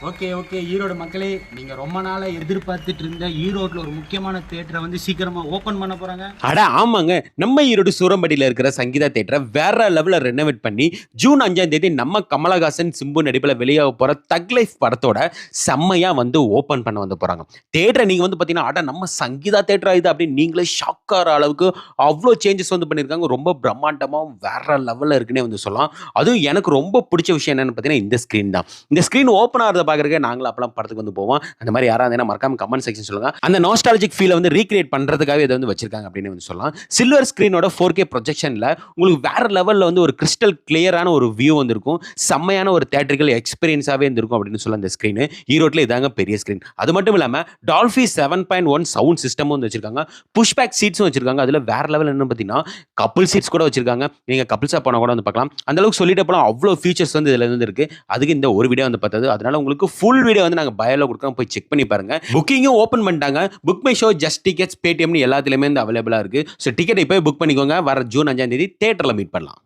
Okay okay Erode மக்களே, நீங்க ரொம்ப நாளா எதிர்பார்த்துட்டு இருந்த ஈரோட்ல ஒரு முக்கியமான தியேட்டரை வந்து சீக்கிரமா ஓபன் பண்ண போறாங்க. அட ஆமாங்க. நம்ம ஈரோடு சூரம்பட்டியில இருக்கிற சங்கீதா தியேட்டரை வேற லெவல்ல ரெனோவேட் பண்ணி ஜூன் 5ஆம் தேதி நம்ம கமலஹாசன், சிம்பு நடிப்புல வெளியாக போற தக் லைஃப் படத்தோட செம்மையா வந்து ஓபன் பண்ண வந்து போறாங்க. தியேட்டரை நீங்க வந்து பார்த்தீங்கன்னா, அட நம்ம சங்கீதா தியேட்டரா இது அப்படின்னு நீங்களே ஷாக் ஆற அளவுக்கு அவ்ளோ சேஞ்சஸ் வந்து பண்ணியிருக்காங்க. ரொம்ப பிரம்மாண்டமா வேற லெவல்ல இருக்குன்னே வந்து சொல்லலாம். அதுவும் எனக்கு ரொம்ப பிடிச்ச விஷயம் என்னன்னு பார்த்தீங்கன்னா, இந்த ஸ்க்ரீன் தான். இந்த ஸ்க்ரீன் ஓப்பன் ஆகிறத பார்க்கறதுக்கு நாங்களும் அப்பலாம் படத்துக்கு வந்து போவோம். அந்த மாதிரி யாராவது இருந்தா மறக்காம கமெண்ட் செக்ஷன் சொல்லுங்க. அந்த நாஸ்டாலஜிக் ஃபீலை வந்து ரீக்ரியேட் பண்றதுக்காகவே இதை வந்து வச்சிருக்காங்க அப்படின்னு வந்து சொல்லலாம். சில்வர் ஸ்க்ரீனோட 4K ப்ரொஜெக்ஷன்ல உங்களுக்கு வேற லெவல்ல வந்து ஒரு கிறிஸ்டல் கிளியரான ஒரு வியூ வந்து இருக்கும். செம்மையான ஒரு தியேட்டரிக்கல் எக்ஸ்பீரியன்ஸாவே இருந்திருக்கும் அப்படின்னு சொல்ல அந்த ஸ்க்ரீன். ஈரோட்ல இதாங்க பெரிய ஸ்க்ரீன். அது மட்டும் இல்லாம டால்பி 7.1 சவுண்ட் சிஸ்டமும் வந்து வச்சிருக்காங்க. புஷ் பேக் சீட்ஸும் வச்சிருக்காங்க. அதுல வேற லெவல் என்ன பார்த்தீங்கன்னா கப்புள் சீட்ஸ் கூட வச்சிருக்காங்க. நீங்க கப்புள்ஸா போனா கூட வந்து பார்க்கலாம். அந்த அளவுக்கு சொல்லிட்டு போலாம். அவ்வளோ ஃபீச்சர்ஸ் வந்து இதுல இருந்து இருக்கு. அதுக்கு இந்த ஒரு வீடியோ வந்து பார்த்தது. அதனால உங்களுக்கு ஃபுல் வீடியோ வந்து நாங்க பயோல கொடுக்குறோம். போய் செக் பண்ணி பாருங்க. புக்கிங்கும் ஓப்பன் பண்ணிட்டாங்க. Book my show, just tickets, பேடிஎம்னு எல்லாத்துலயுமே வந்து அவைலபிளா இருக்கு. ஸோ டிக்கெட் இப்போ புக் பண்ணிக்கோங்க. வர ஜூன் 5ஆம் தேதி தியேட்டர்ல மீட் பண்ணலாம்.